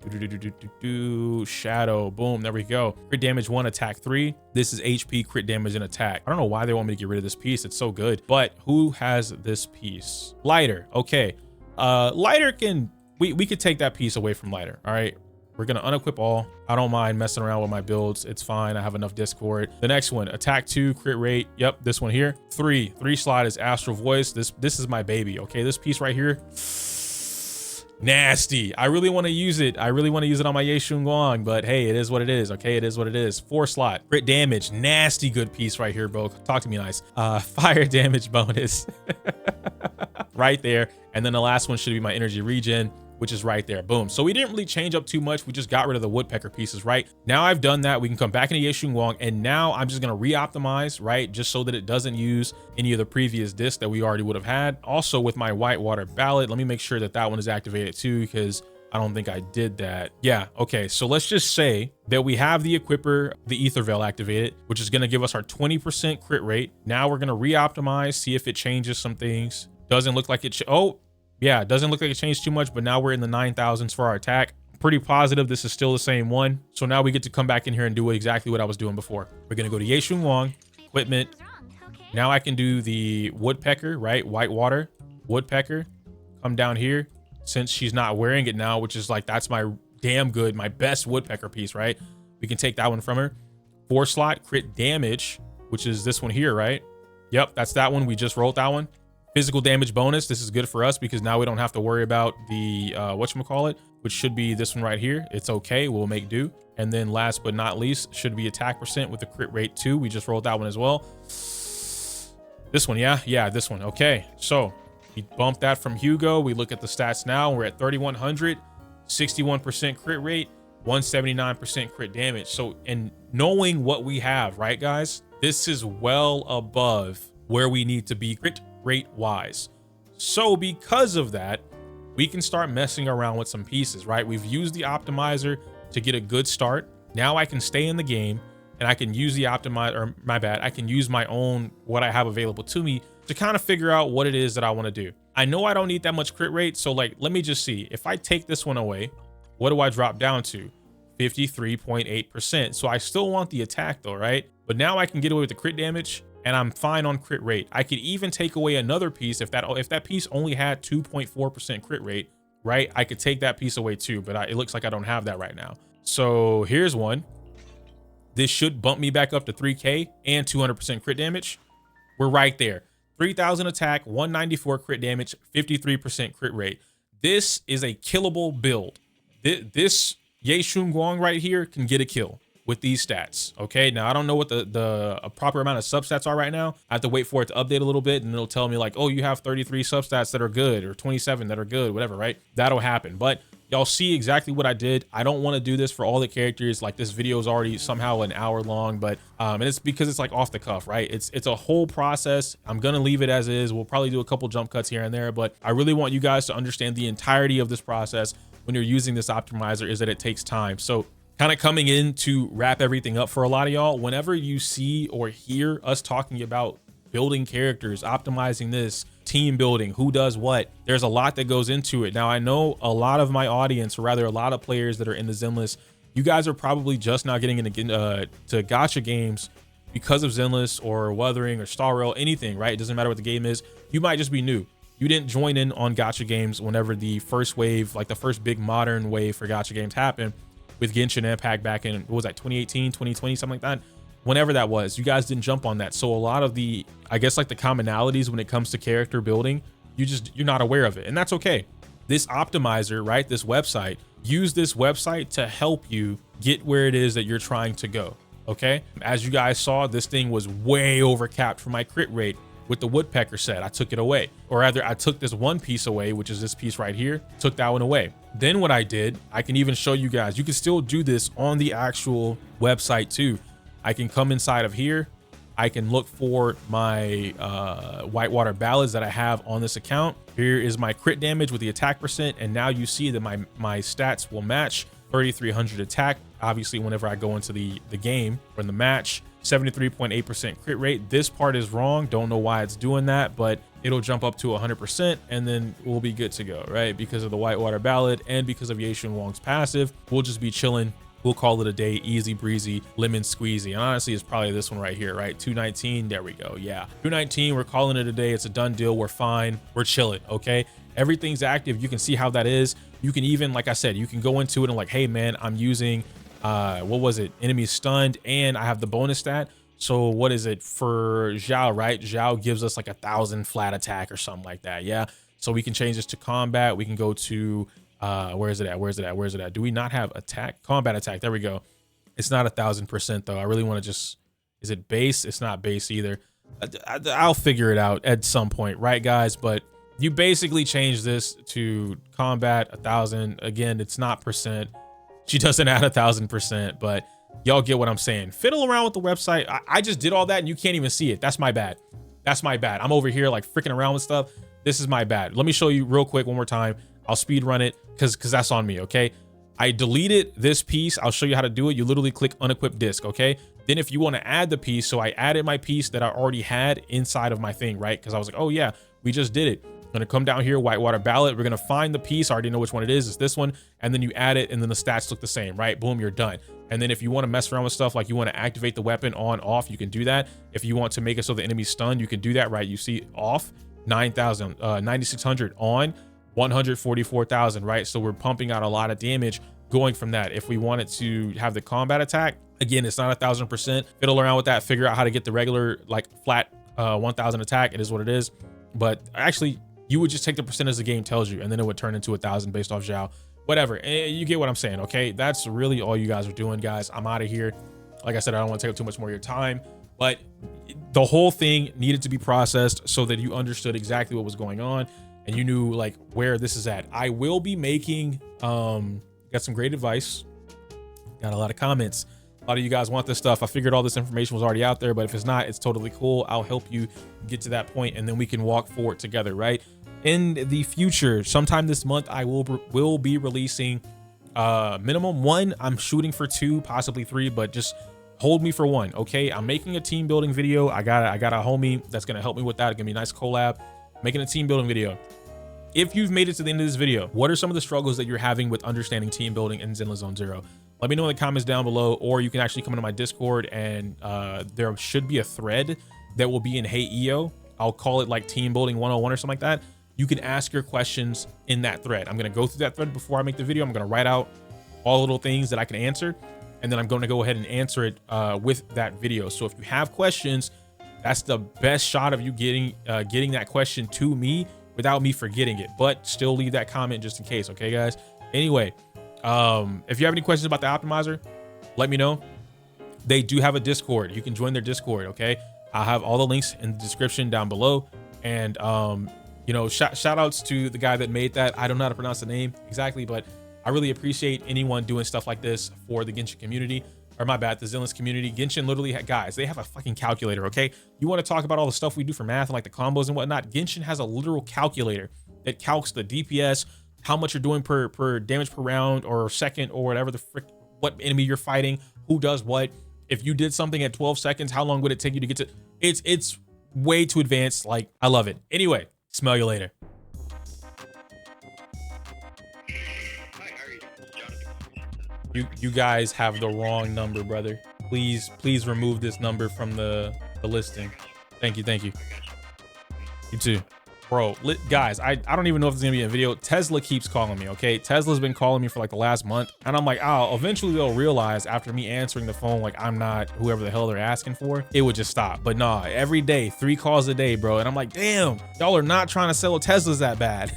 Shadow. Boom, there we go. Crit damage 1, attack 3. This is HP, crit damage, and attack. I don't know why they want me to get rid of this piece. It's so good. But who has this piece? Lighter. Okay. Lighter can, we could take that piece away from Lighter. All right. We're gonna unequip all. I don't mind messing around with my builds. It's fine. I have enough disc for it. The next one, attack 2, crit rate. Yep, this one here. 3 slot is Astral Voice. This is my baby. Okay, this piece right here, nasty. I really want to use it. I really want to use it on my Ye Shun Wang, but hey, it is what it is. Okay, it is what it is. 4 slot, crit damage, nasty good piece right here, bro. Talk to me nice. Fire damage bonus right there. And then the last one should be my energy regen, which is right there. Boom. So we didn't really change up too much. We just got rid of the woodpecker pieces, right? Now I've done that. We can come back into Ye Shun Wang, and now I'm just gonna re-optimize, right? Just so that it doesn't use any of the previous discs that we already would have had. Also with my Whitewater Ballad, let me make sure that that one is activated too, because I don't think I did that. Yeah, okay, so let's just say that we have the equipper, the ether veil activated, which is gonna give us our 20% crit rate. Now we're gonna re-optimize, see if it changes some things. Doesn't look like it, oh, yeah, it doesn't look like it changed too much, but now we're in the 9,000s for our attack. Pretty positive this is still the same one. So now we get to come back in here and do exactly what I was doing before. We're gonna go to Yeshun Wong, equipment. Now I can do the woodpecker, right? Whitewater, woodpecker, come down here. Since she's not wearing it now, which is like, that's my damn good, my best woodpecker piece, right? We can take that one from her. 4 slot crit damage, which is this one here, right? Yep, that's that one. We just rolled that one. Physical damage bonus. This is good for us because now we don't have to worry about the whatchamacallit, which should be this one right here. It's okay, we'll make do. And then last but not least should be attack percent with the crit rate 2. We just rolled that one as well. This one, yeah, this one. Okay, so we bumped that from Hugo. We look at the stats now. We're at 3,100, 61% crit rate, 179% crit damage. So, and knowing what we have, right, guys, this is well above where we need to be crit rate wise. So because of that, we can start messing around with some pieces, right? We've used the optimizer to get a good start. Now I can stay in the game and I can use the optimizer, or my bad, I can use my own, what I have available to me to kind of figure out what it is that I want to do. I know I don't need that much crit rate. So like, let me just see. If I take this one away, what do I drop down to? 53.8%. So I still want the attack though, right? But now I can get away with the crit damage and I'm fine on crit rate. I could even take away another piece. If that piece only had 2.4% crit rate, right? I could take that piece away too, but it looks like I don't have that right now. So here's one. This should bump me back up to 3K and 200% crit damage. We're right there. 3,000 attack, 194 crit damage, 53% crit rate. This is a killable build. This Yeshun Guang right here can get a kill with these stats. Okay, now I don't know what the proper amount of substats are right now. I have to wait for it to update a little bit and it'll tell me like, oh, you have 33 substats that are good or 27 that are good, whatever, right? That'll happen. But y'all see exactly what I did. I don't want to do this for all the characters. Like, this video is already somehow an hour long, but and it's because it's like off the cuff, right? It's a whole process. I'm gonna leave it as is. We'll probably do a couple jump cuts here and there, but I really want you guys to understand the entirety of this process when you're using this optimizer is that it takes time. So kind of coming in to wrap everything up for a lot of y'all, whenever you see or hear us talking about building characters, optimizing this, team building, who does what, there's a lot that goes into it. Now, I know a lot of my audience, or rather a lot of players that are in the Zenless, you guys are probably just now getting into to gacha games because of Zenless or Wuthering or Star Rail, anything, right? It doesn't matter what the game is. You might just be new. You didn't join in on gacha games whenever the first wave, like the first big modern wave for gacha games happened with Genshin Impact back in, what was that, 2018, 2020, something like that. Whenever that was, you guys didn't jump on that. So a lot of the, I guess, like the commonalities when it comes to character building, you're not aware of it, and that's okay. This optimizer, right, this website, use this website to help you get where it is that you're trying to go. Okay, as you guys saw, this thing was way over capped for my crit rate with the woodpecker set. I took it away, or rather I took this one piece away, which is this piece right here, took that one away. Then what I did, I can even show you guys, you can still do this on the actual website too. I can come inside of here. I can look for my whitewater ballads that I have on this account. Here is my crit damage with the attack percent. And now you see that my stats will match 3,300 attack. Obviously, whenever I go into the game or in the match, 73.8% crit rate. This part is wrong. Don't know why it's doing that, but it'll jump up to 100% and then we'll be good to go, right? Because of the whitewater ballad and because of Yeshun Wong's passive, we'll just be chilling. We'll call it a day, easy breezy, lemon squeezy. And honestly, it's probably this one right here, right? 219, there we go. Yeah, 219, we're calling it a day. It's a done deal. We're fine. We're chilling, okay? Everything's active. You can see how that is. You can even, like I said, you can go into it and like, hey man, I'm using, what was it? Enemy stunned, and I have the bonus stat. So what is it for Zhao, right? Zhao gives us like 1,000 flat attack or something like that. Yeah. So we can change this to combat. We can go to, where is it at? Where's it at? Where's it at? Do we not have attack? Combat attack. There we go. It's not 1,000% though. I really want to just, is it base? It's not base either. I'll figure it out at some point, right guys? But you basically change this to combat 1,000. Again, it's not percent. She doesn't add 1,000%, but y'all get what I'm saying. Fiddle around with the website. I just did all that and you can't even see it. That's my bad. That's my bad. I'm over here like freaking around with stuff. This is my bad. Let me show you real quick one more time. I'll speed run it because that's on me, okay? I deleted this piece. I'll show you how to do it. You literally click unequip disk, okay? Then if you want to add the piece, so I added my piece that I already had inside of my thing, right? Because I was like, oh yeah, we just did it. I'm gonna come down here, whitewater ballot. We're gonna find the piece. I already know which one it is. It's this one. And then you add it, and then the stats look the same, right? Boom, you're done. And then if you want to mess around with stuff, like you want to activate the weapon on, off, you can do that. If you want to make it so the enemy's stunned, you can do that, right? You see off, 9,000, 9,600 on, 144,000, right? So we're pumping out a lot of damage going from that. If we wanted to have the combat attack, again, it's not 1,000%. Fiddle around with that, figure out how to get the regular, like flat 1,000 attack. It is what it is. But actually, you would just take the percentage the game tells you, and then it would turn into 1,000 based off Zhao. Whatever, you get what I'm saying, okay? That's really all you guys are doing, guys. I'm out of here. Like I said, I don't want to take up too much more of your time, but the whole thing needed to be processed so that you understood exactly what was going on and you knew like where this is at. I will be making, got some great advice, got a lot of comments. A lot of you guys want this stuff. I figured all this information was already out there, but if it's not, it's totally cool. I'll help you get to that point and then we can walk forward together, right? In the future, sometime this month, I will be releasing minimum 1. I'm shooting for 2, possibly 3, but just hold me for 1, okay? I'm making a team building video. I got a homie that's gonna help me with that. It's gonna be a nice collab, making a team building video. If you've made it to the end of this video, what are some of the struggles that you're having with understanding team building in Zenless Zone Zero? Let me know in the comments down below, or you can actually come into my Discord and there should be a thread that will be in Hey EO. I'll call it like team building 101 or something like that. You can ask your questions in that thread. I'm going to go through that thread before I make the video. I'm going to write out all the little things that I can answer, and then I'm going to go ahead and answer it with that video. So if you have questions, that's the best shot of you getting that question to me without me forgetting it, but still leave that comment just in case. Okay, guys? Anyway, if you have any questions about the optimizer, let me know. They do have a Discord. You can join their Discord, okay? I'll have all the links in the description down below. And, you know, shout outs to the guy that made that. I don't know how to pronounce the name exactly, but I really appreciate anyone doing stuff like this for the Genshin community, or my bad, the Zenless community. Genshin literally, guys, they have a fucking calculator, okay? You want to talk about all the stuff we do for math and like the combos and whatnot? Genshin has a literal calculator that calcs the DPS, how much you're doing per damage per round or second or whatever the frick, what enemy you're fighting, who does what. If you did something at 12 seconds, how long would it take you to get to? It's way too advanced. Like, I love it. Anyway, smell you later. You guys have the wrong number, brother. Please remove this number from the listing. Thank you. You too. Bro, guys, I don't even know if it's gonna be a video. Tesla keeps calling me, okay? Tesla's been calling me for like the last month, and I'm like, oh, eventually they'll realize after me answering the phone, like I'm not whoever the hell they're asking for, it would just stop. But nah, every day, 3 calls a day, bro. And I'm like, damn, y'all are not trying to sell Teslas that bad.